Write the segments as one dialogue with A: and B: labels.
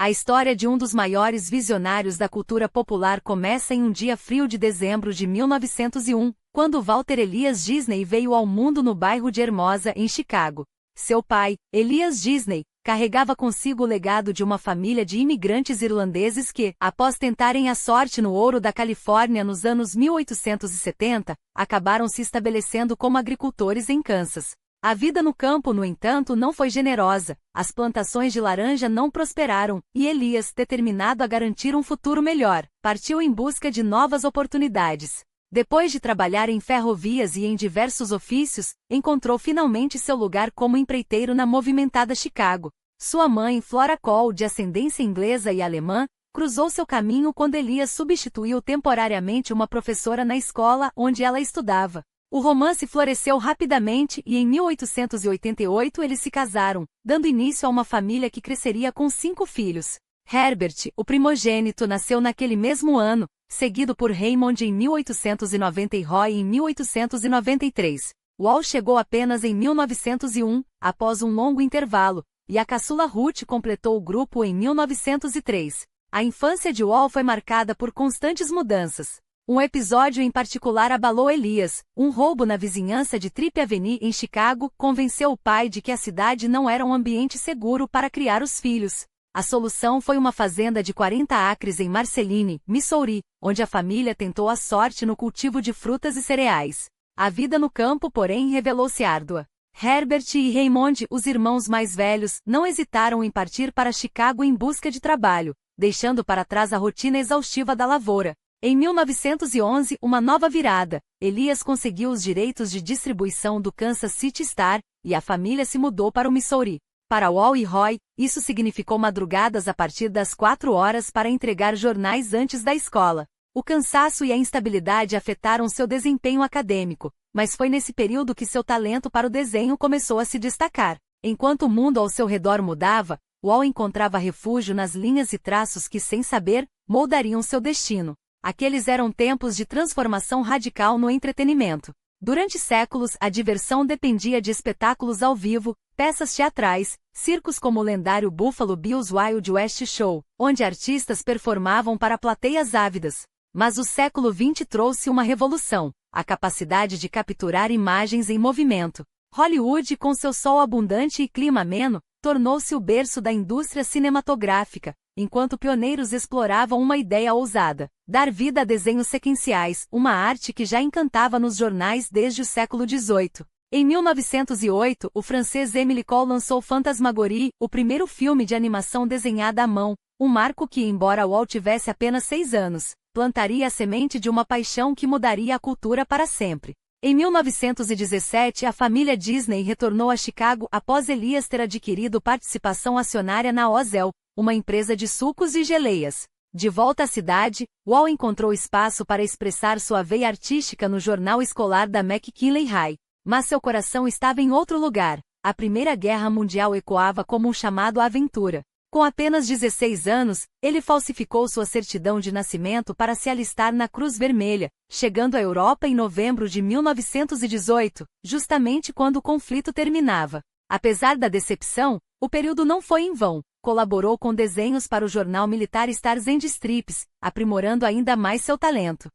A: A história de um dos maiores visionários da cultura popular começa em um dia frio de dezembro de 1901, quando Walter Elias Disney veio ao mundo no bairro de Hermosa, em Chicago. Seu pai, Elias Disney, carregava consigo o legado de uma família de imigrantes irlandeses que, após tentarem a sorte no ouro da Califórnia nos anos 1870, acabaram se estabelecendo como agricultores em Kansas. A vida no campo, no entanto, não foi generosa, as plantações de laranja não prosperaram, e Elias, determinado a garantir um futuro melhor, partiu em busca de novas oportunidades. Depois de trabalhar em ferrovias e em diversos ofícios, encontrou finalmente seu lugar como empreiteiro na movimentada Chicago. Sua mãe, Flora Cole, de ascendência inglesa e alemã, cruzou seu caminho quando Elias substituiu temporariamente uma professora na escola onde ela estudava. O romance floresceu rapidamente e em 1888 eles se casaram, dando início a uma família que cresceria com 5 filhos. Herbert, o primogênito, nasceu naquele mesmo ano, seguido por Raymond em 1890 e Roy em 1893. Wall chegou apenas em 1901, após um longo intervalo, e a caçula Ruth completou o grupo em 1903. A infância de Wall foi marcada por constantes mudanças. Um episódio em particular abalou Elias. Um roubo na vizinhança de Tripp Avenue, em Chicago, convenceu o pai de que a cidade não era um ambiente seguro para criar os filhos. A solução foi uma fazenda de 40 acres em Marceline, Missouri, onde a família tentou a sorte no cultivo de frutas e cereais. A vida no campo, porém, revelou-se árdua. Herbert e Raymond, os irmãos mais velhos, não hesitaram em partir para Chicago em busca de trabalho, deixando para trás a rotina exaustiva da lavoura. Em 1911, uma nova virada. Elias conseguiu os direitos de distribuição do Kansas City Star, e a família se mudou para o Missouri. Para Wall e Roy, isso significou madrugadas a partir das 4 horas para entregar jornais antes da escola. O cansaço e a instabilidade afetaram seu desempenho acadêmico, mas foi nesse período que seu talento para o desenho começou a se destacar. Enquanto o mundo ao seu redor mudava, Wall encontrava refúgio nas linhas e traços que, sem saber, moldariam seu destino. Aqueles eram tempos de transformação radical no entretenimento. Durante séculos, a diversão dependia de espetáculos ao vivo, peças teatrais, circos como o lendário Buffalo Bill's Wild West Show, onde artistas performavam para plateias ávidas. Mas o século XX trouxe uma revolução, a capacidade de capturar imagens em movimento. Hollywood, com seu sol abundante e clima ameno, tornou-se o berço da indústria cinematográfica, enquanto pioneiros exploravam uma ideia ousada: dar vida a desenhos sequenciais, uma arte que já encantava nos jornais desde o século XVIII. Em 1908, o francês Émile Cohl lançou Fantasmagorie, o primeiro filme de animação desenhada à mão, um marco que, embora Wall tivesse apenas 6 anos, plantaria a semente de uma paixão que mudaria a cultura para sempre. Em 1917, a família Disney retornou a Chicago após Elias ter adquirido participação acionária na Ozel, uma empresa de sucos e geleias. De volta à cidade, Wall encontrou espaço para expressar sua veia artística no jornal escolar da McKinley High. Mas seu coração estava em outro lugar. A Primeira Guerra Mundial ecoava como um chamado à aventura. Com apenas 16 anos, ele falsificou sua certidão de nascimento para se alistar na Cruz Vermelha, chegando à Europa em novembro de 1918, justamente quando o conflito terminava. Apesar da decepção, o período não foi em vão. Colaborou com desenhos para o jornal militar Stars and Stripes, aprimorando ainda mais seu talento.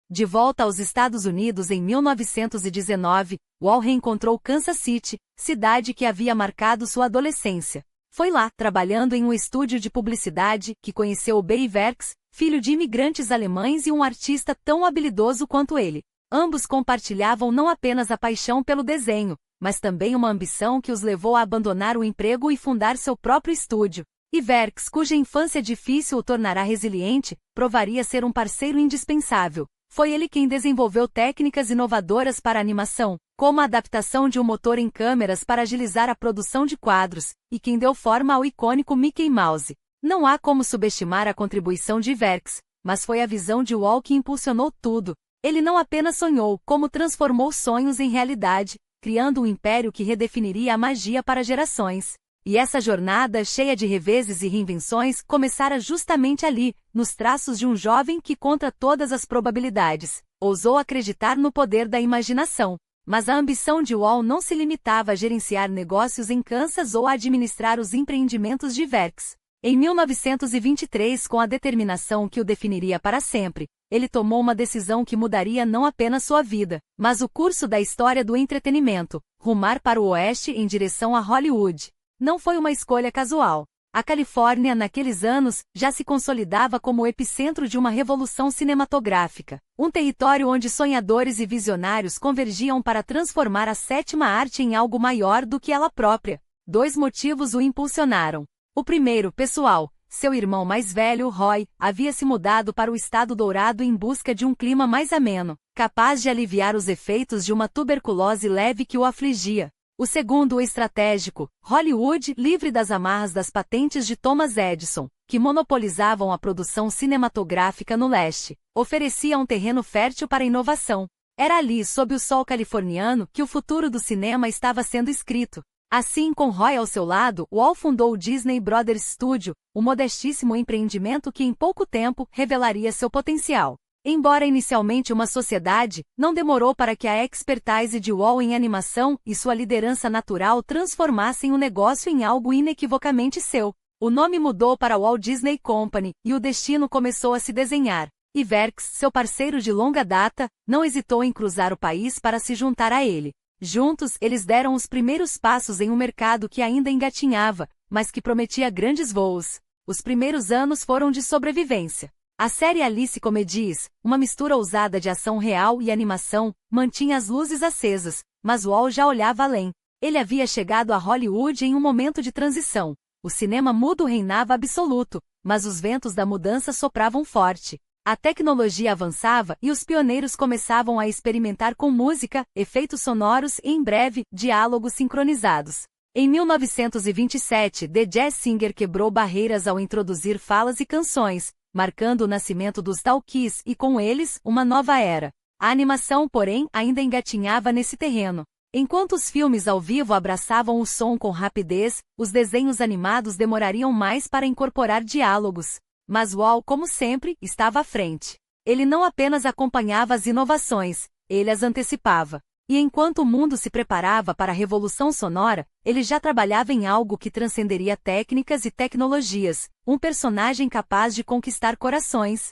A: De volta aos Estados Unidos em 1919, Wall reencontrou Kansas City, cidade que havia marcado sua adolescência. Foi lá, trabalhando em um estúdio de publicidade, que conheceu Bay Werks, filho de imigrantes alemães e um artista tão habilidoso quanto ele. Ambos compartilhavam não apenas a paixão pelo desenho, mas também uma ambição que os levou a abandonar o emprego e fundar seu próprio estúdio. E Werks, cuja infância difícil o tornará resiliente, provaria ser um parceiro indispensável. Foi ele quem desenvolveu técnicas inovadoras para a animação, como a adaptação de um motor em câmeras para agilizar a produção de quadros, e quem deu forma ao icônico Mickey Mouse. Não há como subestimar a contribuição de Werks, mas foi a visão de Wall que impulsionou tudo. Ele não apenas sonhou, como transformou sonhos em realidade, criando um império que redefiniria a magia para gerações. E essa jornada, cheia de reveses e reinvenções, começara justamente ali, nos traços de um jovem que, contra todas as probabilidades, ousou acreditar no poder da imaginação. Mas a ambição de Wall não se limitava a gerenciar negócios em Kansas ou a administrar os empreendimentos de Werks. Em 1923, com a determinação que o definiria para sempre, ele tomou uma decisão que mudaria não apenas sua vida, mas o curso da história do entretenimento: rumar para o oeste em direção a Hollywood. Não foi uma escolha casual. A Califórnia, naqueles anos, já se consolidava como o epicentro de uma revolução cinematográfica, um território onde sonhadores e visionários convergiam para transformar a sétima arte em algo maior do que ela própria. 2 motivos o impulsionaram. O primeiro, pessoal: seu irmão mais velho, Roy, havia se mudado para o estado dourado em busca de um clima mais ameno, capaz de aliviar os efeitos de uma tuberculose leve que o afligia. O segundo, o estratégico: Hollywood, livre das amarras das patentes de Thomas Edison, que monopolizavam a produção cinematográfica no leste, oferecia um terreno fértil para a inovação. Era ali, sob o sol californiano, que o futuro do cinema estava sendo escrito. Assim, com Roy ao seu lado, Walt fundou o Disney Brothers Studio, um modestíssimo empreendimento que em pouco tempo revelaria seu potencial. Embora inicialmente uma sociedade, não demorou para que a expertise de Walt em animação e sua liderança natural transformassem o negócio em algo inequivocamente seu. O nome mudou para Walt Disney Company, e o destino começou a se desenhar. Iwerks, seu parceiro de longa data, não hesitou em cruzar o país para se juntar a ele. Juntos, eles deram os primeiros passos em um mercado que ainda engatinhava, mas que prometia grandes voos. Os primeiros anos foram de sobrevivência. A série Alice Comedies, uma mistura ousada de ação real e animação, mantinha as luzes acesas, mas Walt já olhava além. Ele havia chegado a Hollywood em um momento de transição. O cinema mudo reinava absoluto, mas os ventos da mudança sopravam forte. A tecnologia avançava e os pioneiros começavam a experimentar com música, efeitos sonoros e, em breve, diálogos sincronizados. Em 1927, The Jazz Singer quebrou barreiras ao introduzir falas e canções, marcando o nascimento dos talkies e, com eles, uma nova era. A animação, porém, ainda engatinhava nesse terreno. Enquanto os filmes ao vivo abraçavam o som com rapidez, os desenhos animados demorariam mais para incorporar diálogos. Mas Walt, como sempre, estava à frente. Ele não apenas acompanhava as inovações, ele as antecipava. E enquanto o mundo se preparava para a revolução sonora, ele já trabalhava em algo que transcenderia técnicas e tecnologias, um personagem capaz de conquistar corações.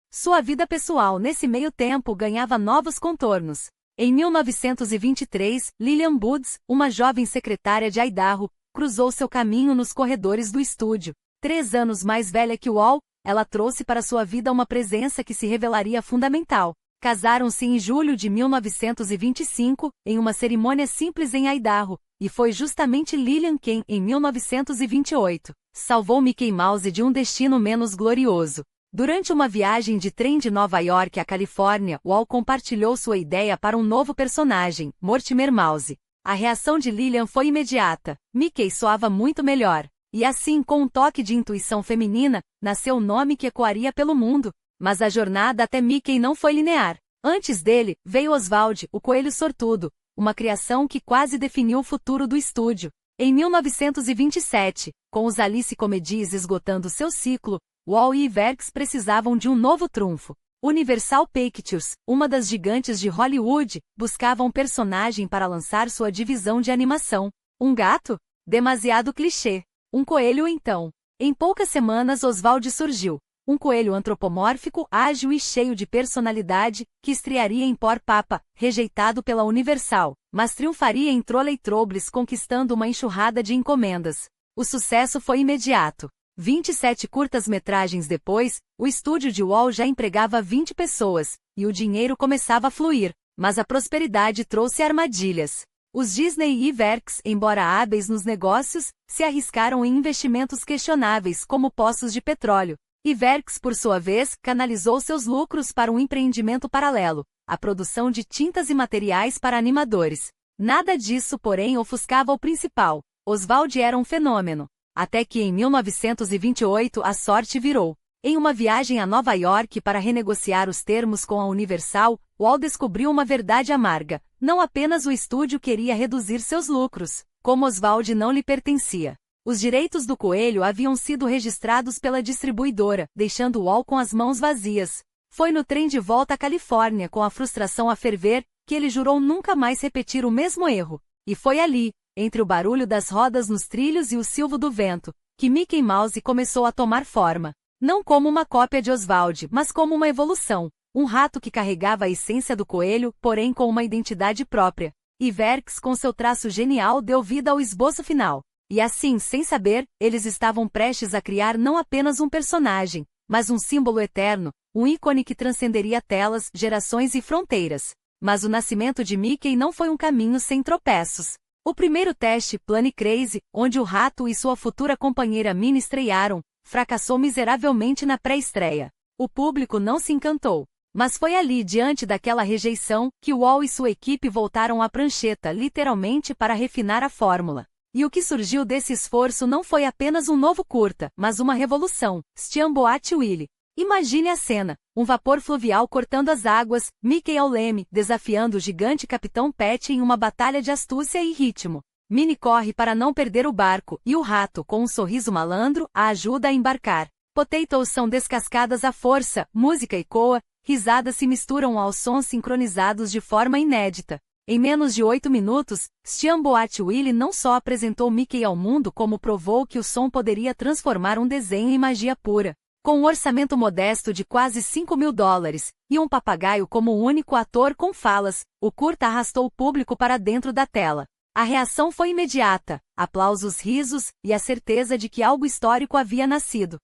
A: Sua vida pessoal nesse meio tempo ganhava novos contornos. Em 1923, Lillian Woods, uma jovem secretária de Idaho, cruzou seu caminho nos corredores do estúdio. 3 anos mais velha que Walt, ela trouxe para sua vida uma presença que se revelaria fundamental. Casaram-se em julho de 1925, em uma cerimônia simples em Idaho, e foi justamente Lillian quem, em 1928, salvou Mickey Mouse de um destino menos glorioso. Durante uma viagem de trem de Nova York à Califórnia, Walt compartilhou sua ideia para um novo personagem, Mortimer Mouse. A reação de Lillian foi imediata: Mickey soava muito melhor. E assim, com um toque de intuição feminina, nasceu o nome que ecoaria pelo mundo. Mas a jornada até Mickey não foi linear. Antes dele, veio Oswald, o coelho sortudo, uma criação que quase definiu o futuro do estúdio. Em 1927, com os Alice Comedies esgotando seu ciclo, Walt e Iwerks precisavam de um novo trunfo. Universal Pictures, uma das gigantes de Hollywood, buscava um personagem para lançar sua divisão de animação. Um gato? Demasiado clichê. Um coelho então. Em poucas semanas Oswald surgiu. Um coelho antropomórfico, ágil e cheio de personalidade, que estrearia em Por Papa, rejeitado pela Universal, mas triunfaria em Trolley Troubles conquistando uma enxurrada de encomendas. O sucesso foi imediato. 27 curtas-metragens depois, o estúdio de Walt já empregava 20 pessoas, e o dinheiro começava a fluir, mas a prosperidade trouxe armadilhas. Os Disney e Iwerks, embora hábeis nos negócios, se arriscaram em investimentos questionáveis como poços de petróleo. Iwerks, por sua vez, canalizou seus lucros para um empreendimento paralelo, a produção de tintas e materiais para animadores. Nada disso, porém, ofuscava o principal: Oswald era um fenômeno. Até que em 1928 a sorte virou. Em uma viagem a Nova York para renegociar os termos com a Universal, Walt descobriu uma verdade amarga: não apenas o estúdio queria reduzir seus lucros, como Oswald não lhe pertencia. Os direitos do coelho haviam sido registrados pela distribuidora, deixando Walt com as mãos vazias. Foi no trem de volta à Califórnia, com a frustração a ferver, que ele jurou nunca mais repetir o mesmo erro. E foi ali, entre o barulho das rodas nos trilhos e o silvo do vento, que Mickey Mouse começou a tomar forma. Não como uma cópia de Oswald, mas como uma evolução. Um rato que carregava a essência do coelho, porém com uma identidade própria. Iwerks, com seu traço genial, deu vida ao esboço final. E assim, sem saber, eles estavam prestes a criar não apenas um personagem, mas um símbolo eterno, um ícone que transcenderia telas, gerações e fronteiras. Mas o nascimento de Mickey não foi um caminho sem tropeços. O primeiro teste, Plane Crazy, onde o rato e sua futura companheira Minnie estrearam, fracassou miseravelmente na pré-estreia. O público não se encantou. Mas foi ali, diante daquela rejeição, que Wall e sua equipe voltaram à prancheta, literalmente para refinar a fórmula. E o que surgiu desse esforço não foi apenas um novo curta, mas uma revolução, Steamboat Willie. Imagine a cena, um vapor fluvial cortando as águas, Mickey ao leme, desafiando o gigante Capitão Patch em uma batalha de astúcia e ritmo. Minnie corre para não perder o barco, e o rato, com um sorriso malandro, a ajuda a embarcar. Potatoes são descascadas à força, música ecoa, risadas se misturam aos sons sincronizados de forma inédita. Em menos de 8 minutos, Steamboat Willie não só apresentou Mickey ao mundo como provou que o som poderia transformar um desenho em magia pura. Com um orçamento modesto de quase $5.000, e um papagaio como único ator com falas, o curta arrastou o público para dentro da tela. A reação foi imediata, aplausos, risos, e a certeza de que algo histórico havia nascido.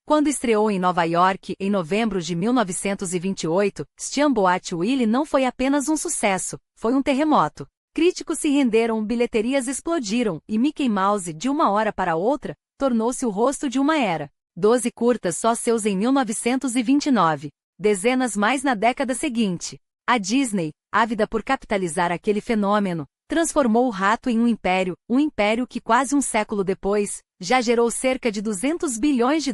A: Quando estreou em Nova York, em novembro de 1928, Steamboat Willie não foi apenas um sucesso, foi um terremoto. Críticos se renderam, bilheterias explodiram, e Mickey Mouse, de uma hora para outra, tornou-se o rosto de uma era. 12 curtas só seus em 1929. Dezenas mais na década seguinte. A Disney, ávida por capitalizar aquele fenômeno, transformou o rato em um império que quase um século depois, já gerou cerca de $200 bilhões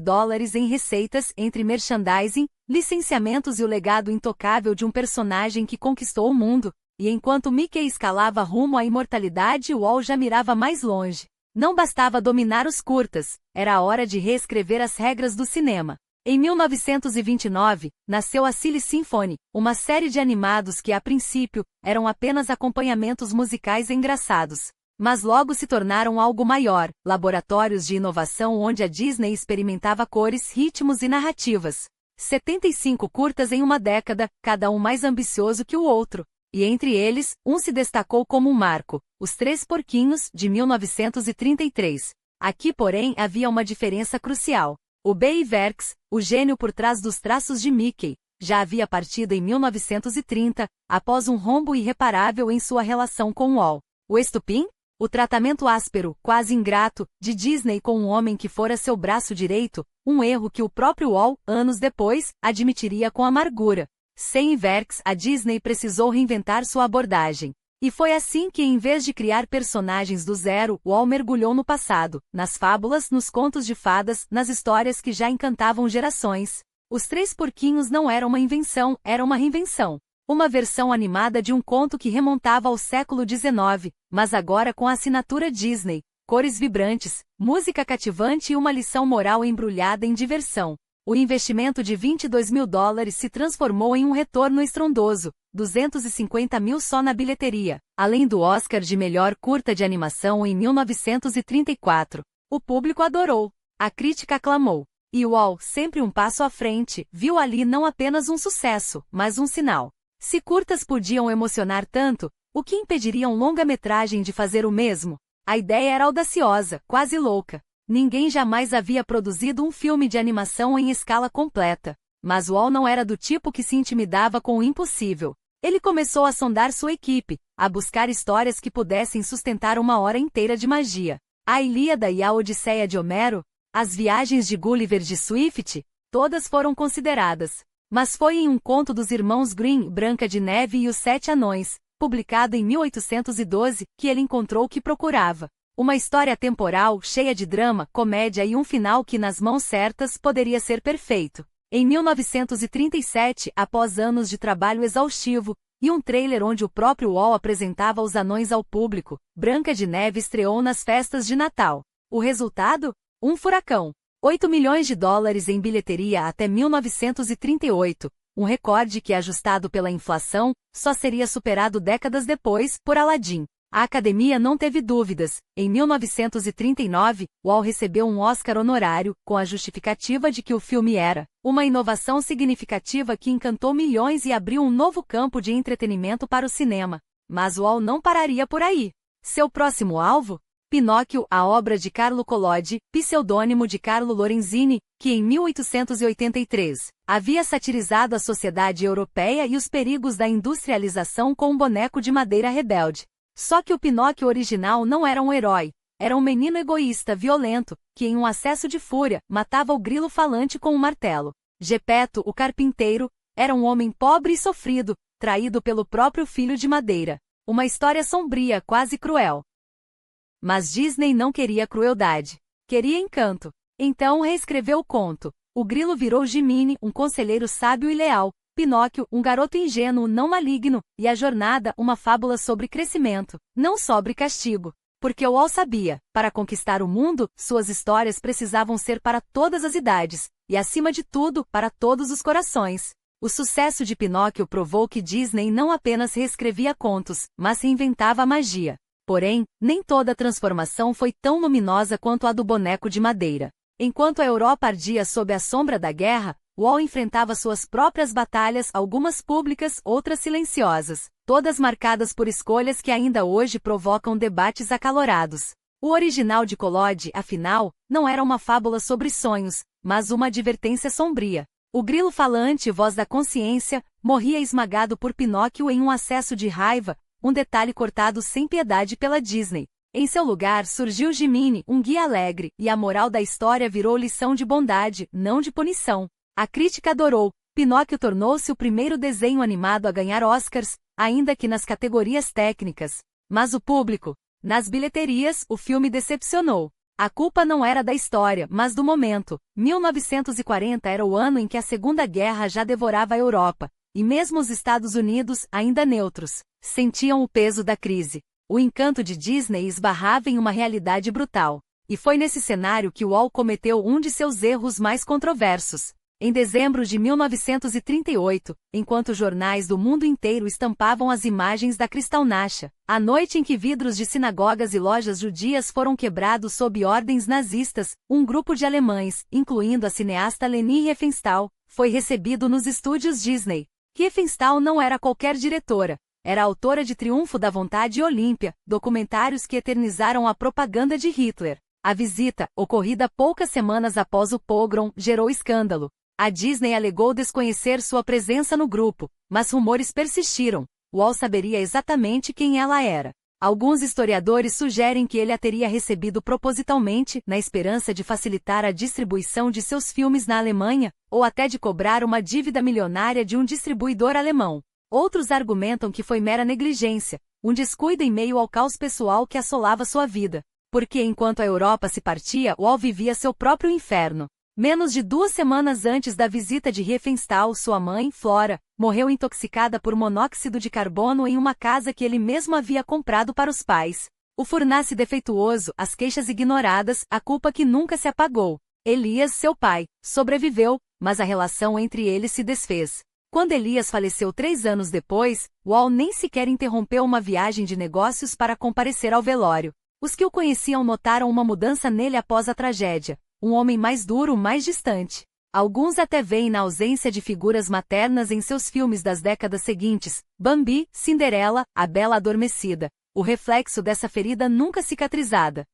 A: em receitas entre merchandising, licenciamentos e o legado intocável de um personagem que conquistou o mundo, e enquanto Mickey escalava rumo à imortalidade, Wall já mirava mais longe. Não bastava dominar os curtas, era a hora de reescrever as regras do cinema. Em 1929, nasceu a Silly Symphony, uma série de animados que a princípio, eram apenas acompanhamentos musicais engraçados. Mas logo se tornaram algo maior, laboratórios de inovação onde a Disney experimentava cores, ritmos e narrativas. 75 curtas em uma década, cada um mais ambicioso que o outro. E entre eles, um se destacou como um marco, Os Três Porquinhos, de 1933. Aqui, porém, havia uma diferença crucial. O B. Iwerks, o gênio por trás dos traços de Mickey, já havia partido em 1930, após um rombo irreparável em sua relação com Wall. O estupim? O tratamento áspero, quase ingrato, de Disney com um homem que fora seu braço direito, um erro que o próprio Wall, anos depois, admitiria com amargura. Sem Iwerks, a Disney precisou reinventar sua abordagem. E foi assim que, em vez de criar personagens do zero, Wall mergulhou no passado, nas fábulas, nos contos de fadas, nas histórias que já encantavam gerações. Os Três Porquinhos não era uma invenção, era uma reinvenção. Uma versão animada de um conto que remontava ao século XIX, mas agora com a assinatura Disney, cores vibrantes, música cativante e uma lição moral embrulhada em diversão. O investimento de $22 mil se transformou em um retorno estrondoso, 250 mil só na bilheteria, além do Oscar de melhor curta de animação em 1934. O público adorou, a crítica aclamou. E Wall, sempre um passo à frente, viu ali não apenas um sucesso, mas um sinal. Se curtas podiam emocionar tanto, o que impediria um longa-metragem de fazer o mesmo? A ideia era audaciosa, quase louca. Ninguém jamais havia produzido um filme de animação em escala completa. Mas Wall não era do tipo que se intimidava com o impossível. Ele começou a sondar sua equipe, a buscar histórias que pudessem sustentar uma hora inteira de magia. A Ilíada e a Odisseia de Homero, as viagens de Gulliver de Swift, todas foram consideradas. Mas foi em um conto dos irmãos Grimm, Branca de Neve e os Sete Anões, publicado em 1812, que ele encontrou o que procurava. Uma história temporal, cheia de drama, comédia e um final que nas mãos certas poderia ser perfeito. Em 1937, após anos de trabalho exaustivo, e um trailer onde o próprio Wall apresentava os anões ao público, Branca de Neve estreou nas festas de Natal. O resultado? Um furacão. $8 milhões em bilheteria até 1938, um recorde que, ajustado pela inflação, só seria superado décadas depois, por Aladdin. A Academia não teve dúvidas. Em 1939, Wall recebeu um Oscar honorário, com a justificativa de que o filme era uma inovação significativa que encantou milhões e abriu um novo campo de entretenimento para o cinema. Mas Wall não pararia por aí. Seu próximo alvo? Pinóquio, a obra de Carlo Collodi, pseudônimo de Carlo Lorenzini, que em 1883 havia satirizado a sociedade europeia e os perigos da industrialização com um boneco de madeira rebelde. Só que o Pinóquio original não era um herói, era um menino egoísta violento, que em um acesso de fúria, matava o grilo falante com um martelo. Gepeto, o carpinteiro, era um homem pobre e sofrido, traído pelo próprio filho de madeira. Uma história sombria, quase cruel. Mas Disney não queria crueldade. Queria encanto. Então reescreveu o conto. O grilo virou Jiminy, um conselheiro sábio e leal. Pinóquio, um garoto ingênuo não maligno. E a jornada, uma fábula sobre crescimento, não sobre castigo. Porque Wall sabia, para conquistar o mundo, suas histórias precisavam ser para todas as idades. E acima de tudo, para todos os corações. O sucesso de Pinóquio provou que Disney não apenas reescrevia contos, mas reinventava a magia. Porém, nem toda a transformação foi tão luminosa quanto a do boneco de madeira. Enquanto a Europa ardia sob a sombra da guerra, Wall enfrentava suas próprias batalhas, algumas públicas, outras silenciosas, todas marcadas por escolhas que ainda hoje provocam debates acalorados. O original de Collodi, afinal, não era uma fábula sobre sonhos, mas uma advertência sombria. O grilo falante, voz da consciência, morria esmagado por Pinóquio em um acesso de raiva, um detalhe cortado sem piedade pela Disney. Em seu lugar surgiu Jiminy, um guia alegre, e a moral da história virou lição de bondade, não de punição. A crítica adorou. Pinóquio tornou-se o primeiro desenho animado a ganhar Oscars, ainda que nas categorias técnicas. Mas o público? Nas bilheterias, o filme decepcionou. A culpa não era da história, mas do momento. 1940 era o ano em que a Segunda Guerra já devorava a Europa. E mesmo os Estados Unidos, ainda neutros, sentiam o peso da crise. O encanto de Disney esbarrava em uma realidade brutal. E foi nesse cenário que Wall cometeu um de seus erros mais controversos. Em dezembro de 1938, enquanto jornais do mundo inteiro estampavam as imagens da Kristallnacht, a noite em que vidros de sinagogas e lojas judias foram quebrados sob ordens nazistas, um grupo de alemães, incluindo a cineasta Leni Riefenstahl, foi recebido nos estúdios Disney. Riefenstahl não era qualquer diretora. Era autora de Triunfo da Vontade e Olímpia, documentários que eternizaram a propaganda de Hitler. A visita, ocorrida poucas semanas após o pogrom, gerou escândalo. A Disney alegou desconhecer sua presença no grupo, mas rumores persistiram. Wall saberia exatamente quem ela era. Alguns historiadores sugerem que ele a teria recebido propositalmente, na esperança de facilitar a distribuição de seus filmes na Alemanha, ou até de cobrar uma dívida milionária de um distribuidor alemão. Outros argumentam que foi mera negligência, um descuido em meio ao caos pessoal que assolava sua vida. Porque enquanto a Europa se partia, Wall vivia seu próprio inferno. Menos de 2 semanas antes da visita de Riefenstahl, sua mãe, Flora, morreu intoxicada por monóxido de carbono em uma casa que ele mesmo havia comprado para os pais. O furnace defeituoso, as queixas ignoradas, a culpa que nunca se apagou. Elias, seu pai, sobreviveu, mas a relação entre eles se desfez. Quando Elias faleceu 3 anos depois, Wall nem sequer interrompeu uma viagem de negócios para comparecer ao velório. Os que o conheciam notaram uma mudança nele após a tragédia. Um homem mais duro, mais distante. Alguns até veem na ausência de figuras maternas em seus filmes das décadas seguintes, Bambi, Cinderela, A Bela Adormecida, o reflexo dessa ferida nunca cicatrizada.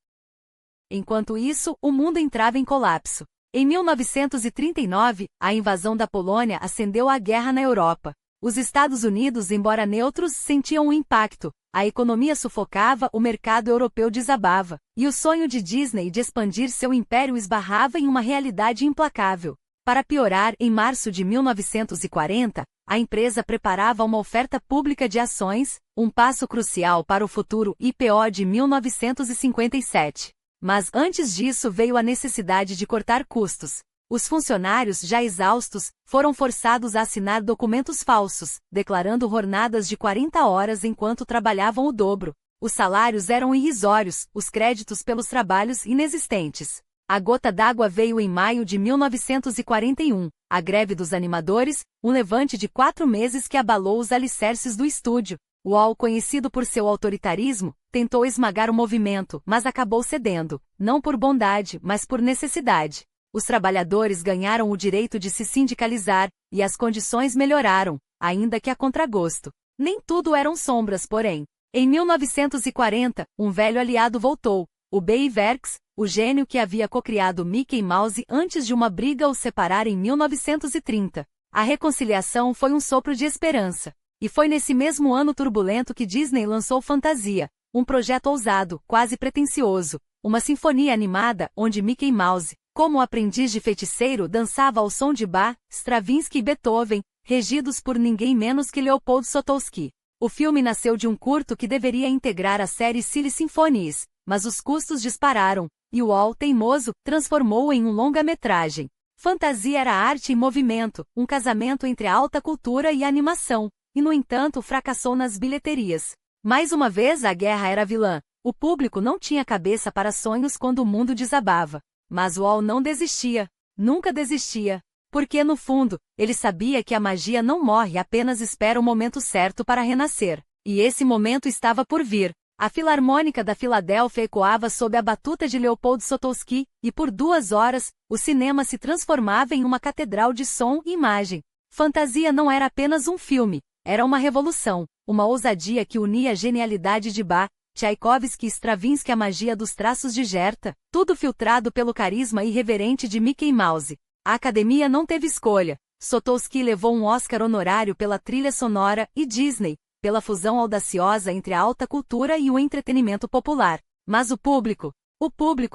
A: Enquanto isso, o mundo entrava em colapso. Em 1939, a invasão da Polônia acendeu a guerra na Europa. Os Estados Unidos, embora neutros, sentiam o impacto. A economia sufocava, o mercado europeu desabava, e o sonho de Disney de expandir seu império esbarrava em uma realidade implacável. Para piorar, em março de 1940, a empresa preparava uma oferta pública de ações, um passo crucial para o futuro IPO de 1957. Mas antes disso veio a necessidade de cortar custos. Os funcionários, já exaustos, foram forçados a assinar documentos falsos, declarando jornadas de 40 horas enquanto trabalhavam o dobro. Os salários eram irrisórios, os créditos pelos trabalhos inexistentes. A gota d'água veio em maio de 1941, a greve dos animadores, um levante de 4 meses que abalou os alicerces do estúdio. Wall, conhecido por seu autoritarismo, tentou esmagar o movimento, mas acabou cedendo, não por bondade, mas por necessidade. Os trabalhadores ganharam o direito de se sindicalizar, e as condições melhoraram, ainda que a contragosto. Nem tudo eram sombras, porém. Em 1940, um velho aliado voltou, o B.I. Werks, o gênio que havia cocriado Mickey Mouse antes de uma briga os separar em 1930. A reconciliação foi um sopro de esperança. E foi nesse mesmo ano turbulento que Disney lançou Fantasia, um projeto ousado, quase pretensioso, uma sinfonia animada onde Mickey Mouse, como aprendiz de feiticeiro, dançava ao som de Bach, Stravinsky e Beethoven, regidos por ninguém menos que Leopold Sotowski. O filme nasceu de um curto que deveria integrar a série Silly Symphonies, mas os custos dispararam, e Wall, teimoso, transformou-o em um longa-metragem. Fantasia era arte em movimento, um casamento entre a alta cultura e a animação, e no entanto fracassou nas bilheterias. Mais uma vez a guerra era vilã. O público não tinha cabeça para sonhos quando o mundo desabava. Mas Wall não desistia. Nunca desistia. Porque no fundo, ele sabia que a magia não morre, apenas espera o momento certo para renascer. E esse momento estava por vir. A Filarmônica da Filadélfia ecoava sob a batuta de Leopold Sotowski, e por 2 horas, o cinema se transformava em uma catedral de som e imagem. Fantasia não era apenas um filme, era uma revolução, uma ousadia que unia a genialidade de Bach, Tchaikovsky e Stravinsky à magia dos traços de Gerta, tudo filtrado pelo carisma irreverente de Mickey Mouse. A academia não teve escolha. Sotowski levou um Oscar honorário pela trilha sonora e Disney, pela fusão audaciosa entre a alta cultura e o entretenimento popular. Mas o público,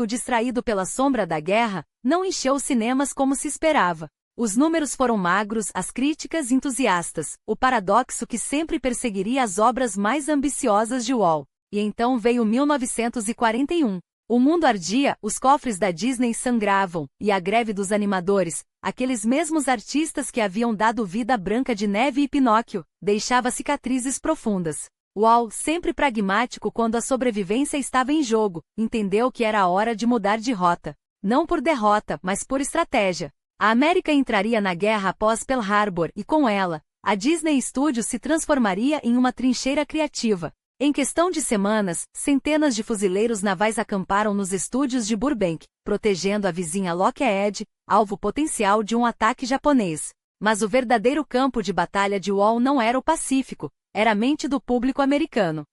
A: distraído pela sombra da guerra, não encheu os cinemas como se esperava. Os números foram magros, as críticas entusiastas, o paradoxo que sempre perseguiria as obras mais ambiciosas de Wall. E então veio 1941. O mundo ardia, os cofres da Disney sangravam, e a greve dos animadores, aqueles mesmos artistas que haviam dado vida a Branca de Neve e Pinóquio, deixava cicatrizes profundas. Wall, sempre pragmático quando a sobrevivência estava em jogo, entendeu que era a hora de mudar de rota. Não por derrota, mas por estratégia. A América entraria na guerra após Pearl Harbor e com ela, a Disney Studios se transformaria em uma trincheira criativa. Em questão de semanas, centenas de fuzileiros navais acamparam nos estúdios de Burbank, protegendo a vizinha Lockheed, alvo potencial de um ataque japonês. Mas o verdadeiro campo de batalha de Wall não era o Pacífico, era a mente do público americano.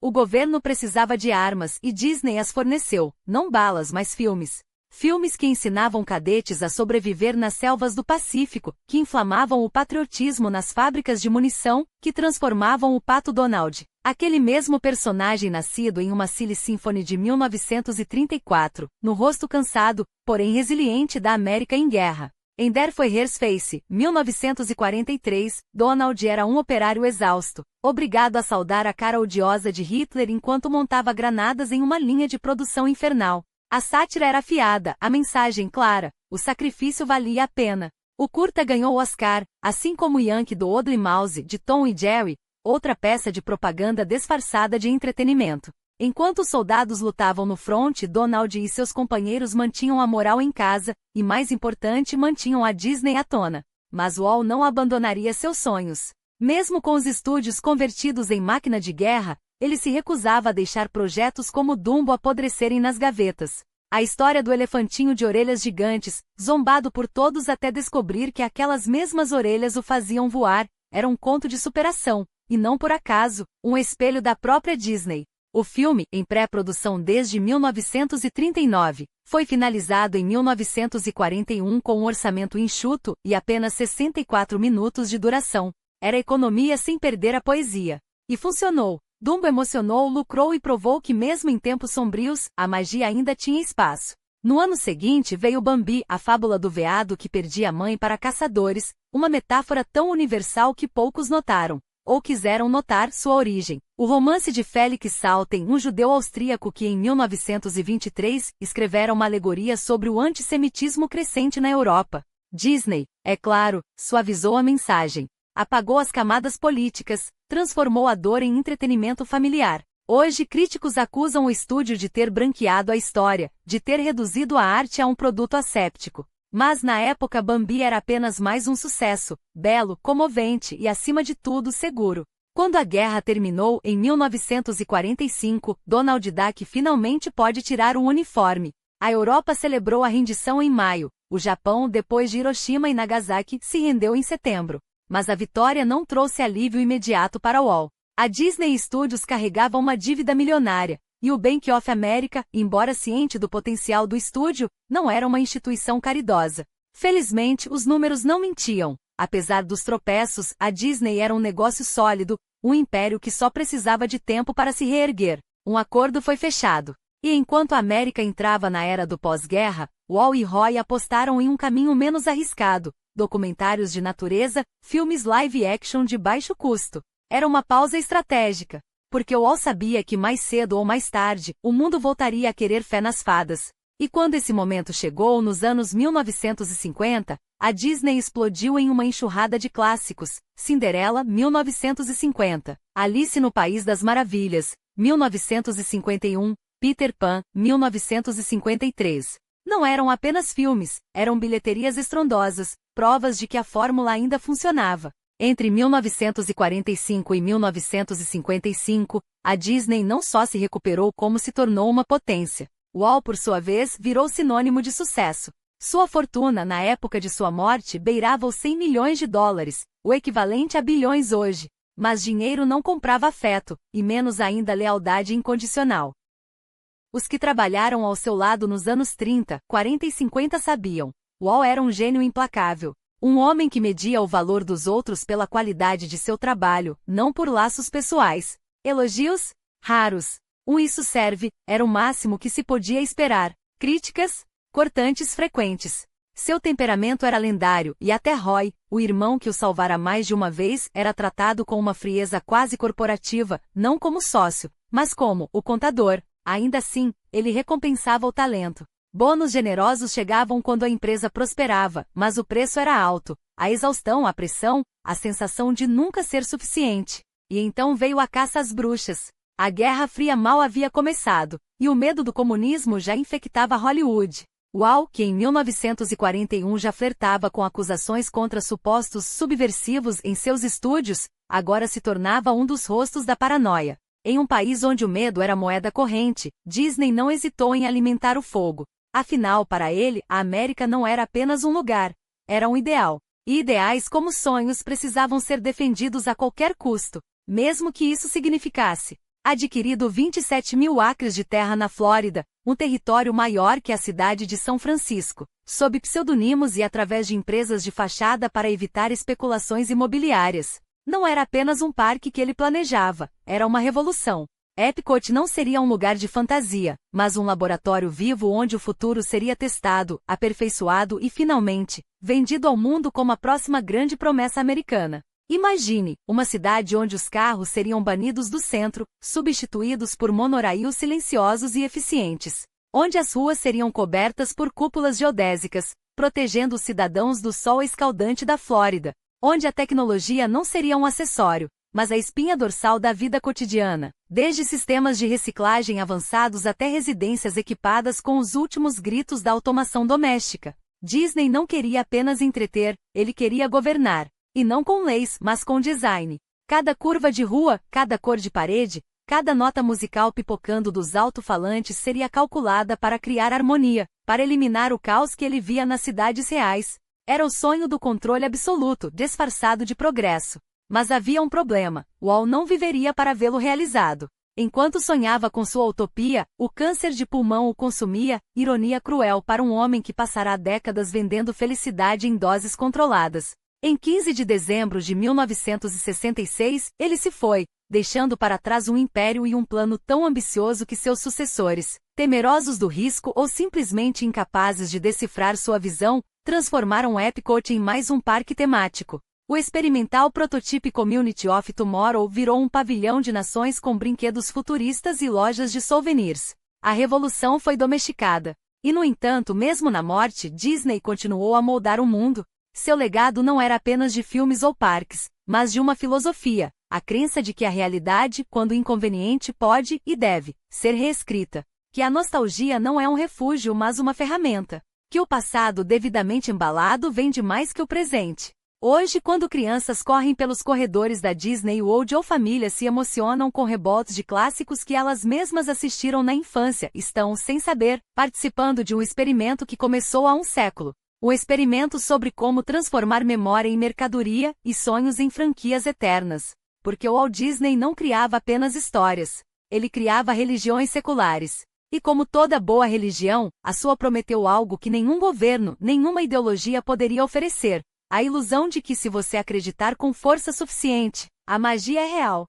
A: O governo precisava de armas e Disney as forneceu, não balas, mas filmes. Filmes que ensinavam cadetes a sobreviver nas selvas do Pacífico, que inflamavam o patriotismo nas fábricas de munição, que transformavam o Pato Donald, aquele mesmo personagem nascido em uma Silly Symphony de 1934, no rosto cansado, porém resiliente da América em guerra. Em Der Führer's Face, 1943, Donald era um operário exausto, obrigado a saudar a cara odiosa de Hitler enquanto montava granadas em uma linha de produção infernal. A sátira era afiada, a mensagem clara, o sacrifício valia a pena. O curta ganhou o Oscar, assim como Yankee do Oddly Mouse, de Tom e Jerry, outra peça de propaganda disfarçada de entretenimento. Enquanto os soldados lutavam no fronte, Donald e seus companheiros mantinham a moral em casa, e mais importante, mantinham a Disney à tona. Mas Wall não abandonaria seus sonhos. Mesmo com os estúdios convertidos em máquina de guerra, ele se recusava a deixar projetos como Dumbo apodrecerem nas gavetas. A história do elefantinho de orelhas gigantes, zombado por todos até descobrir que aquelas mesmas orelhas o faziam voar, era um conto de superação, e não por acaso, um espelho da própria Disney. O filme, em pré-produção desde 1939, foi finalizado em 1941 com um orçamento enxuto e apenas 64 minutos de duração. Era economia sem perder a poesia. E funcionou. Dumbo emocionou, lucrou e provou que mesmo em tempos sombrios, a magia ainda tinha espaço. No ano seguinte veio Bambi, a fábula do veado que perdia a mãe para caçadores, uma metáfora tão universal que poucos notaram, ou quiseram notar, sua origem. O romance de Felix Salten, um judeu austríaco que em 1923 escrevera uma alegoria sobre o antissemitismo crescente na Europa. Disney, é claro, suavizou a mensagem. Apagou as camadas políticas, transformou a dor em entretenimento familiar. Hoje críticos acusam o estúdio de ter branqueado a história, de ter reduzido a arte a um produto asséptico. Mas na época Bambi era apenas mais um sucesso, belo, comovente e acima de tudo seguro. Quando a guerra terminou em 1945, Donald Duck finalmente pode tirar o uniforme. A Europa celebrou a rendição em maio. O Japão, depois de Hiroshima e Nagasaki, se rendeu em setembro. Mas a vitória não trouxe alívio imediato para Walt. A Disney Studios carregava uma dívida milionária, e o Bank of America, embora ciente do potencial do estúdio, não era uma instituição caridosa. Felizmente, os números não mentiam. Apesar dos tropeços, a Disney era um negócio sólido, um império que só precisava de tempo para se reerguer. Um acordo foi fechado. E enquanto a América entrava na era do pós-guerra, Walt e Roy apostaram em um caminho menos arriscado: documentários de natureza, filmes live-action de baixo custo. Era uma pausa estratégica, porque Walt sabia que mais cedo ou mais tarde, o mundo voltaria a querer fé nas fadas. E quando esse momento chegou nos anos 1950, a Disney explodiu em uma enxurrada de clássicos: Cinderela, 1950, Alice no País das Maravilhas, 1951, Peter Pan, 1953. Não eram apenas filmes, eram bilheterias estrondosas, provas de que a fórmula ainda funcionava. Entre 1945 e 1955, a Disney não só se recuperou como se tornou uma potência. Walt, por sua vez, virou sinônimo de sucesso. Sua fortuna, na época de sua morte, beirava os 100 milhões de dólares, o equivalente a bilhões hoje. Mas dinheiro não comprava afeto, e menos ainda lealdade incondicional. Os que trabalharam ao seu lado nos anos 30, 40 e 50 sabiam. Walt era um gênio implacável. Um homem que media o valor dos outros pela qualidade de seu trabalho, não por laços pessoais. Elogios? Raros. Isso serve, era o máximo que se podia esperar. Críticas? Cortantes frequentes. Seu temperamento era lendário, e até Roy, o irmão que o salvara mais de uma vez, era tratado com uma frieza quase corporativa, não como sócio, mas como o contador. Ainda assim, ele recompensava o talento. Bônus generosos chegavam quando a empresa prosperava, mas o preço era alto: a exaustão, a pressão, a sensação de nunca ser suficiente. E então veio a caça às bruxas. A Guerra Fria mal havia começado, e o medo do comunismo já infectava Hollywood. Walt, que em 1941 já flertava com acusações contra supostos subversivos em seus estúdios, agora se tornava um dos rostos da paranoia. Em um país onde o medo era moeda corrente, Disney não hesitou em alimentar o fogo. Afinal, para ele, a América não era apenas um lugar, era um ideal. E ideais como sonhos precisavam ser defendidos a qualquer custo, mesmo que isso significasse adquirido 27 mil acres de terra na Flórida, um território maior que a cidade de São Francisco, sob pseudonimos e através de empresas de fachada para evitar especulações imobiliárias. Não era apenas um parque que ele planejava, era uma revolução. Epcot não seria um lugar de fantasia, mas um laboratório vivo onde o futuro seria testado, aperfeiçoado e, finalmente, vendido ao mundo como a próxima grande promessa americana. Imagine, uma cidade onde os carros seriam banidos do centro, substituídos por monoraíls silenciosos e eficientes. Onde as ruas seriam cobertas por cúpulas geodésicas, protegendo os cidadãos do sol escaldante da Flórida. Onde a tecnologia não seria um acessório, mas a espinha dorsal da vida cotidiana. Desde sistemas de reciclagem avançados até residências equipadas com os últimos gritos da automação doméstica. Disney não queria apenas entreter, ele queria governar. E não com leis, mas com design. Cada curva de rua, cada cor de parede, cada nota musical pipocando dos alto-falantes seria calculada para criar harmonia, para eliminar o caos que ele via nas cidades reais. Era o sonho do controle absoluto, disfarçado de progresso. Mas havia um problema: Walt não viveria para vê-lo realizado. Enquanto sonhava com sua utopia, o câncer de pulmão o consumia, ironia cruel para um homem que passará décadas vendendo felicidade em doses controladas. Em 15 de dezembro de 1966, ele se foi, deixando para trás um império e um plano tão ambicioso que seus sucessores, temerosos do risco ou simplesmente incapazes de decifrar sua visão, transformaram Epcot em mais um parque temático. O experimental Prototype Community of Tomorrow virou um pavilhão de nações com brinquedos futuristas e lojas de souvenirs. A revolução foi domesticada. E no entanto, mesmo na morte, Disney continuou a moldar o mundo. Seu legado não era apenas de filmes ou parques, mas de uma filosofia, a crença de que a realidade, quando inconveniente, pode e deve ser reescrita. Que a nostalgia não é um refúgio mas uma ferramenta. Que o passado devidamente embalado vende mais que o presente. Hoje, quando crianças correm pelos corredores da Disney World ou famílias se emocionam com rebotes de clássicos que elas mesmas assistiram na infância, estão, sem saber, participando de um experimento que começou há um século. Um experimento sobre como transformar memória em mercadoria e sonhos em franquias eternas. Porque o Walt Disney não criava apenas histórias. Ele criava religiões seculares. E como toda boa religião, a sua prometeu algo que nenhum governo, nenhuma ideologia poderia oferecer. A ilusão de que se você acreditar com força suficiente, a magia é real.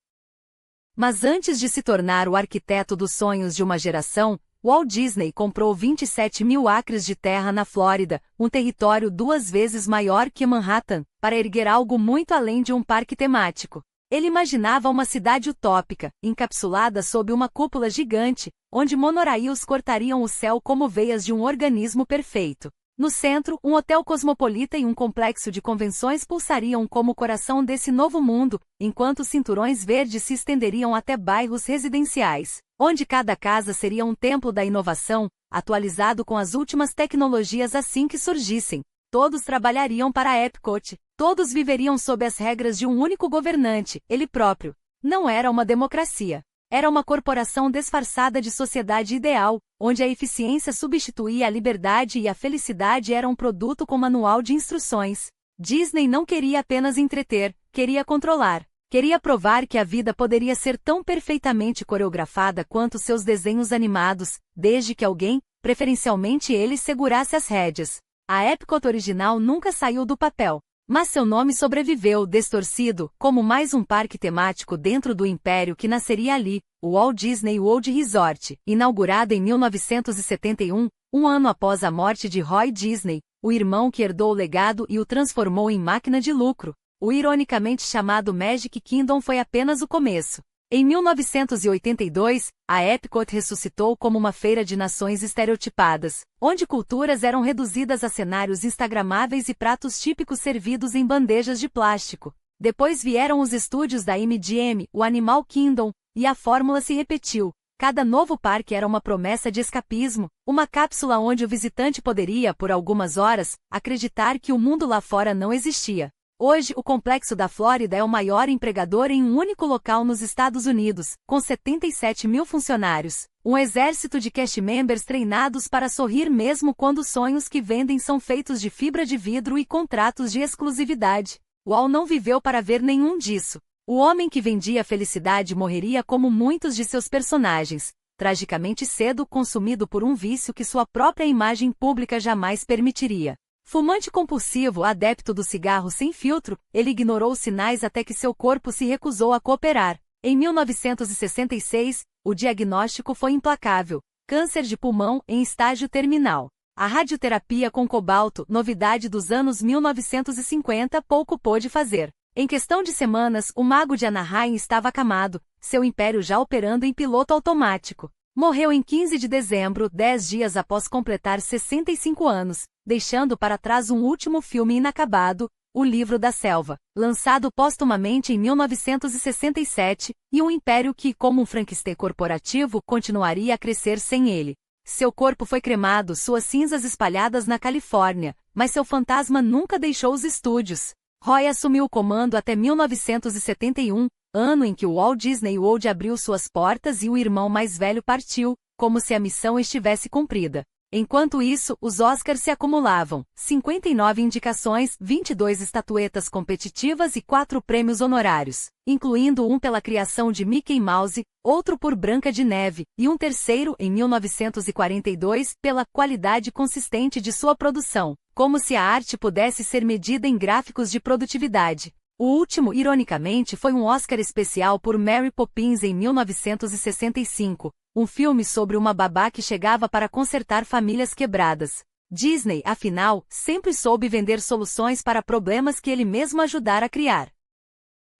A: Mas antes de se tornar o arquiteto dos sonhos de uma geração, Walt Disney comprou 27 mil acres de terra na Flórida, um território 2 vezes maior que Manhattan, para erguer algo muito além de um parque temático. Ele imaginava uma cidade utópica, encapsulada sob uma cúpula gigante, onde monoraíls cortariam o céu como veias de um organismo perfeito. No centro, um hotel cosmopolita e um complexo de convenções pulsariam como o coração desse novo mundo, enquanto cinturões verdes se estenderiam até bairros residenciais, onde cada casa seria um templo da inovação, atualizado com as últimas tecnologias assim que surgissem. Todos trabalhariam para a Epcot, todos viveriam sob as regras de um único governante, ele próprio. Não era uma democracia. Era uma corporação disfarçada de sociedade ideal, onde a eficiência substituía a liberdade e a felicidade era um produto com manual de instruções. Disney não queria apenas entreter, queria controlar. Queria provar que a vida poderia ser tão perfeitamente coreografada quanto seus desenhos animados, desde que alguém, preferencialmente ele, segurasse as rédeas. A Epcot original nunca saiu do papel. Mas seu nome sobreviveu, distorcido, como mais um parque temático dentro do império que nasceria ali, o Walt Disney World Resort, inaugurado em 1971, um ano após a morte de Roy Disney, o irmão que herdou o legado e o transformou em máquina de lucro. O ironicamente chamado Magic Kingdom foi apenas o começo. Em 1982, a Epcot ressuscitou como uma feira de nações estereotipadas, onde culturas eram reduzidas a cenários instagramáveis e pratos típicos servidos em bandejas de plástico. Depois vieram os estúdios da MGM, o Animal Kingdom, e a fórmula se repetiu. Cada novo parque era uma promessa de escapismo, uma cápsula onde o visitante poderia, por algumas horas, acreditar que o mundo lá fora não existia. Hoje, o Complexo da Flórida é o maior empregador em um único local nos Estados Unidos, com 77 mil funcionários. Um exército de cast members treinados para sorrir mesmo quando os sonhos que vendem são feitos de fibra de vidro e contratos de exclusividade. Walt não viveu para ver nenhum disso. O homem que vendia felicidade morreria como muitos de seus personagens, tragicamente cedo consumido por um vício que sua própria imagem pública jamais permitiria. Fumante compulsivo, adepto do cigarro sem filtro, ele ignorou os sinais até que seu corpo se recusou a cooperar. Em 1966, o diagnóstico foi implacável: câncer de pulmão em estágio terminal. A radioterapia com cobalto, novidade dos anos 1950, pouco pôde fazer. Em questão de semanas, o mago de Anaheim estava acamado, seu império já operando em piloto automático. Morreu em 15 de dezembro, 10 dias após completar 65 anos, deixando para trás um último filme inacabado, O Livro da Selva, lançado póstumamente em 1967, e um império que, como um Frankenstein corporativo, continuaria a crescer sem ele. Seu corpo foi cremado, suas cinzas espalhadas na Califórnia, mas seu fantasma nunca deixou os estúdios. Roy assumiu o comando até 1971, ano em que o Walt Disney World abriu suas portas e o irmão mais velho partiu, como se a missão estivesse cumprida. Enquanto isso, os Oscars se acumulavam: 59 indicações, 22 estatuetas competitivas e 4 prêmios honorários, incluindo um pela criação de Mickey Mouse, outro por Branca de Neve, e um terceiro, em 1942, pela qualidade consistente de sua produção, como se a arte pudesse ser medida em gráficos de produtividade. O último, ironicamente, foi um Oscar especial por Mary Poppins em 1965, um filme sobre uma babá que chegava para consertar famílias quebradas. Disney, afinal, sempre soube vender soluções para problemas que ele mesmo ajudara a criar.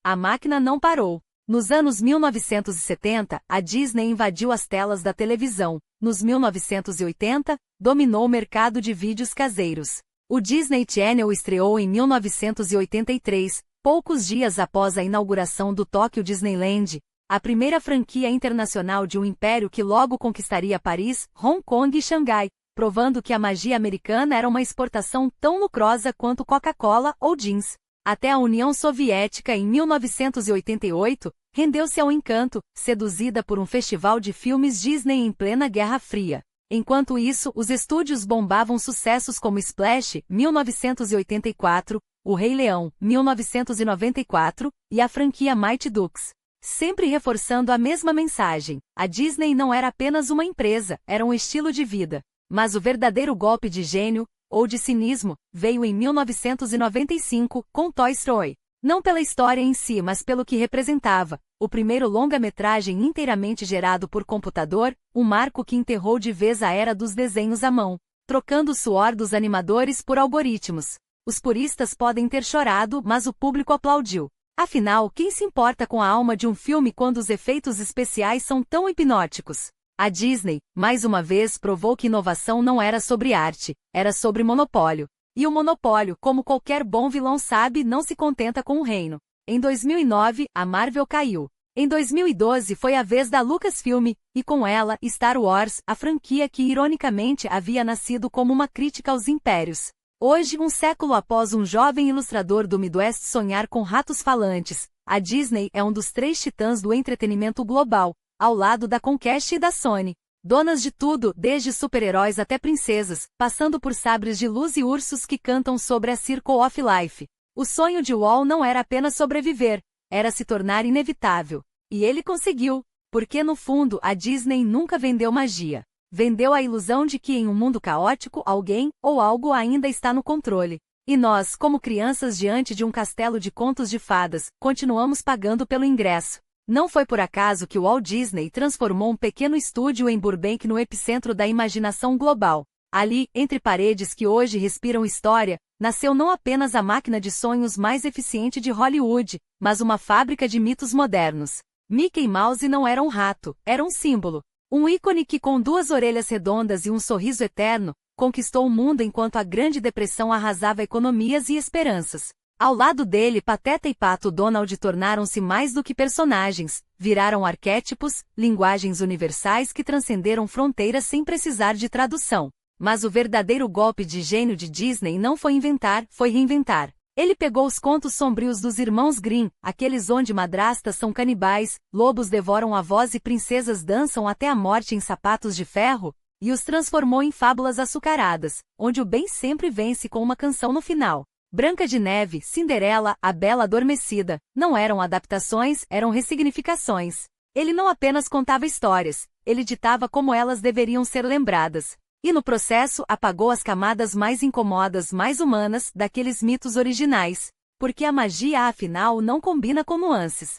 A: A máquina não parou. Nos anos 1970, a Disney invadiu as telas da televisão. Nos 1980, dominou o mercado de vídeos caseiros. O Disney Channel estreou em 1983, poucos dias após a inauguração do Tokyo Disneyland, a primeira franquia internacional de um império que logo conquistaria Paris, Hong Kong e Xangai, provando que a magia americana era uma exportação tão lucrosa quanto Coca-Cola ou jeans. Até a União Soviética em 1988, rendeu-se ao encanto, seduzida por um festival de filmes Disney em plena Guerra Fria. Enquanto isso, os estúdios bombavam sucessos como Splash, 1984, O Rei Leão, 1994, e a franquia Mighty Ducks. Sempre reforçando a mesma mensagem: a Disney não era apenas uma empresa, era um estilo de vida. Mas o verdadeiro golpe de gênio, ou de cinismo, veio em 1995, com Toy Story. Não pela história em si, mas pelo que representava. O primeiro longa-metragem inteiramente gerado por computador, um marco que enterrou de vez a era dos desenhos à mão, trocando o suor dos animadores por algoritmos. Os puristas podem ter chorado, mas o público aplaudiu. Afinal, quem se importa com a alma de um filme quando os efeitos especiais são tão hipnóticos? A Disney, mais uma vez, provou que inovação não era sobre arte, era sobre monopólio. E o monopólio, como qualquer bom vilão sabe, não se contenta com o reino. Em 2009, a Marvel caiu. Em 2012 foi a vez da Lucasfilm, e com ela, Star Wars, a franquia que ironicamente havia nascido como uma crítica aos impérios. Hoje, um século após um jovem ilustrador do Midwest sonhar com ratos falantes, a Disney é um dos 3 titãs do entretenimento global, ao lado da Comcast e da Sony. Donas de tudo, desde super-heróis até princesas, passando por sabres de luz e ursos que cantam sobre a Circle of Life. O sonho de Walt não era apenas sobreviver, era se tornar inevitável. E ele conseguiu, porque no fundo a Disney nunca vendeu magia. Vendeu a ilusão de que em um mundo caótico alguém ou algo ainda está no controle. E nós, como crianças diante de um castelo de contos de fadas, continuamos pagando pelo ingresso. Não foi por acaso que o Walt Disney transformou um pequeno estúdio em Burbank no epicentro da imaginação global. Ali, entre paredes que hoje respiram história, nasceu não apenas a máquina de sonhos mais eficiente de Hollywood, mas uma fábrica de mitos modernos. Mickey Mouse não era um rato, era um símbolo. Um ícone que, com 2 orelhas redondas e um sorriso eterno, conquistou o mundo enquanto a Grande Depressão arrasava economias e esperanças. Ao lado dele, Pateta e Pato Donald tornaram-se mais do que personagens, viraram arquétipos, linguagens universais que transcenderam fronteiras sem precisar de tradução. Mas o verdadeiro golpe de gênio de Disney não foi inventar, foi reinventar. Ele pegou os contos sombrios dos irmãos Grimm, aqueles onde madrastas são canibais, lobos devoram avós e princesas dançam até a morte em sapatos de ferro, e os transformou em fábulas açucaradas, onde o bem sempre vence com uma canção no final. Branca de Neve, Cinderela, A Bela Adormecida, não eram adaptações, eram ressignificações. Ele não apenas contava histórias, ele ditava como elas deveriam ser lembradas. E no processo apagou as camadas mais incomodas, mais humanas, daqueles mitos originais. Porque a magia afinal não combina com nuances.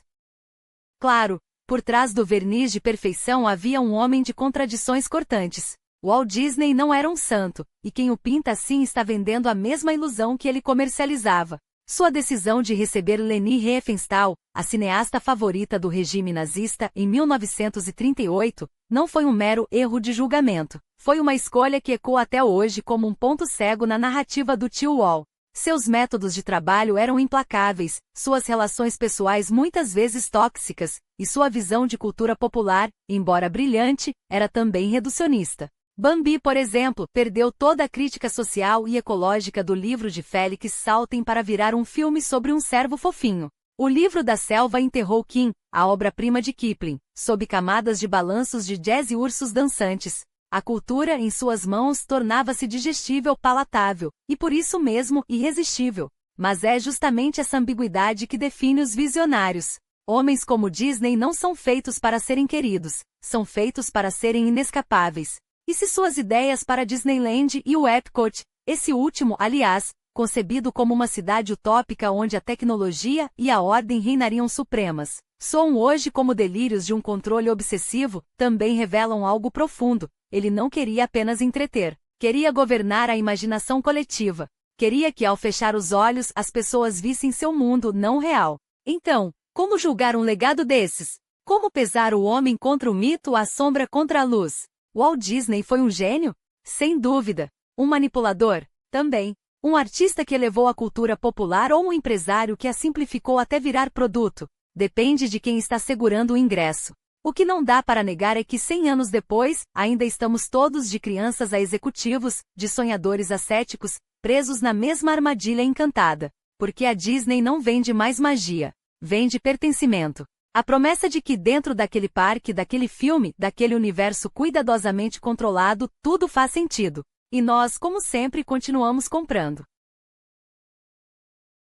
A: Claro, por trás do verniz de perfeição havia um homem de contradições cortantes. Walt Disney não era um santo, e quem o pinta assim está vendendo a mesma ilusão que ele comercializava. Sua decisão de receber Leni Riefenstahl, a cineasta favorita do regime nazista, em 1938, não foi um mero erro de julgamento. Foi uma escolha que ecoa até hoje como um ponto cego na narrativa do tio Walt. Seus métodos de trabalho eram implacáveis, suas relações pessoais muitas vezes tóxicas, e sua visão de cultura popular, embora brilhante, era também reducionista. Bambi, por exemplo, perdeu toda a crítica social e ecológica do livro de Félix Salten para virar um filme sobre um cervo fofinho. O livro da selva enterrou Kim, a obra-prima de Kipling, sob camadas de balanços de jazz e ursos dançantes. A cultura em suas mãos tornava-se digestível, palatável, e por isso mesmo irresistível. Mas é justamente essa ambiguidade que define os visionários. Homens como Disney não são feitos para serem queridos, são feitos para serem inescapáveis. E se suas ideias para Disneyland e o Epcot, esse último, aliás, concebido como uma cidade utópica onde a tecnologia e a ordem reinariam supremas, soam hoje como delírios de um controle obsessivo, também revelam algo profundo. Ele não queria apenas entreter, queria governar a imaginação coletiva. Queria que ao fechar os olhos as pessoas vissem seu mundo não real. Então, como julgar um legado desses? Como pesar o homem contra o mito, a sombra contra a luz? Walt Disney foi um gênio? Sem dúvida. Um manipulador? Também. Um artista que elevou a cultura popular ou um empresário que a simplificou até virar produto? Depende de quem está segurando o ingresso. O que não dá para negar é que 100 anos depois, ainda estamos todos de crianças a executivos, de sonhadores a céticos, presos na mesma armadilha encantada. Porque a Disney não vende mais magia, vende pertencimento. A promessa de que dentro daquele parque, daquele filme, daquele universo cuidadosamente controlado, tudo faz sentido. E nós, como sempre, continuamos comprando.